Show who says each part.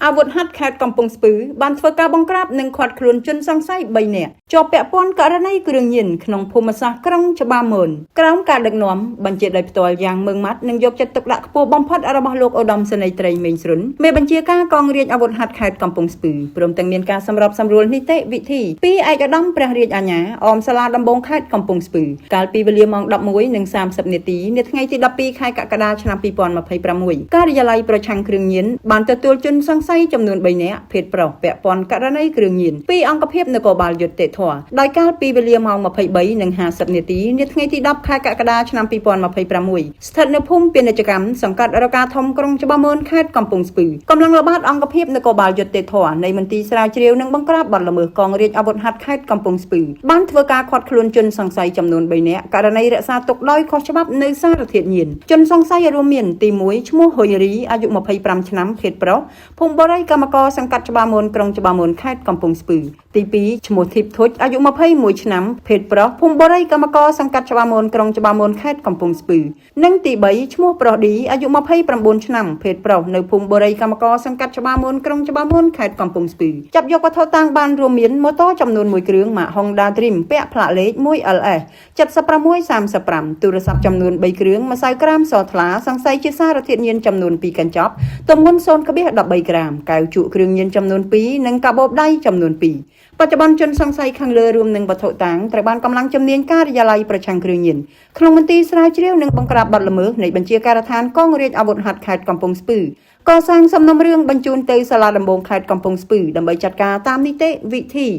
Speaker 1: អាវុធហត្ថខេត្តកំពង់ស្ពឺបានធ្វើការបង្ក្រាបនិងឃាត់ខ្លួនជនសង្ស័យ3នាក់ជាប់ពាក់ព័ន្ធករណីគ្រឿងញៀនក្នុងភូមិសាស្ត្រក្រុងច្បារមនក្រោមការដឹកនាំបញ្ជាដោយផ្ទាល់យ៉ាងម៉ឺងម៉ាត់និងយកចិត្តទុកដាក់ខ្ពស់បំផុតរបស់លោកឧត្តមសេនីយ៍ត្រីមេងស្រុនមេបញ្ជាការកងរាជអាវុធហត្ថខេត្តកំពង់ស្ពឺព្រមទាំងមានការសម្របសម្រួលនីតិវិធីពីឯកឧត្តមព្រះរាជអាជ្ញាអមសាលាដំបងខេត្តកំពង់ស្ពឺកាលពីវេលាម៉ោង 11:30 នាទីនៅថ្ងៃទី 12 ខែកក្កដាឆ្នាំ 2026 ការិយាល័យប្រឆាំងគ្រឿងញៀនបានទទួលជនសង្ស័យចំនួន3នាក់ភេទប្រុសពាក់ព័ន្ធករណីគ្រឿងញៀនពីអង្គភាពនគរបាលយុត្តិធម៌ដោយកាលពីវេលាម៉ោង 23:50 នាទីនៅថ្ងៃទី 10 ខែកក្កដាឆ្នាំ 2026 ស្ថិតនៅភូមិពាណិជ្ជកម្មសង្កាត់រកាធំក្រុងច្បារមនខេត្តកំពង់ស្ពឺកម្លាំងល្បាតអង្គភាពនគរបាលយុត្តិធម៌នៃមន្ទីរស្រាវជ្រាវនិងបង្ក្រាបបទល្មើសកងរាជអាវុធហត្ថខេត្តកំពង់ស្ពឺបានធ្វើការឃាត់ខ្លួនជនសង្ស័យចំនួន3នាក់ករណីរក្សាទុកដោយខុសច្បាប់នៅសារធាតុញៀនជនសង្ស័យរួមមានទី1ឈ្មោះហ៊ុយរីអាយុ 25 ឆ្នាំភេទប្រុសភូមិបរិយកម្មករសង្កាត់ច្បារមនក្រុងច្បារមនខេត្តកំពង់ស្ពឺទី2ឈ្មោះធីបធុចអាយុ 21 ឆ្នាំភេទប្រុសភូមិបរិយកម្មករសង្កាត់ច្បារមនក្រុងច្បារមនខេត្តកំពង់ស្ពឺនិងទី3ឈ្មោះប្រុសឌីអាយុ 29 ឆ្នាំភេទប្រុសនៅភូមិបរិយកម្មករសង្កាត់ច្បារមនក្រុងច្បារមនខេត្តកំពង់ស្ពឺចាប់យកវត្ថុតាំងបានរួមមានម៉ូតូចំនួន1គ្រឿងម៉ាក Honda Dream ពាក់ផ្លាកលេខ 1LS 7635ទូរស័ព្ទចំនួន3គ្រឿងម្សៅក្រាមសថ្លាសង្ស័យជាសារធាតុញៀនចំនួន2កញ្ចប់ទម្ងន់ 0.13 ក្រាមកែវជក់គ្រឿងញៀនចំនួន2និងកាបូបដៃចំនួន2បច្ចុប្បន្នជនសង្ស័យខាងលើរួមនឹងវត្ថុតាំងត្រូវបានកម្លាំងជំនាញការិយាល័យប្រឆាំងគ្រឿងញៀនក្នុងមន្ទីរស្រាវជ្រាវនិងបង្ក្រាបបទល្មើសនៃបញ្ជាការដ្ឋានកងរាជអាវុធហត្ថខេត្តកំពង់ស្ពឺកសាងសំណុំរឿងបញ្ជូនទៅសាលាដំបងខេត្តកំពង់ស្ពឺដើម្បីចាត់ការតាមនីតិវិធី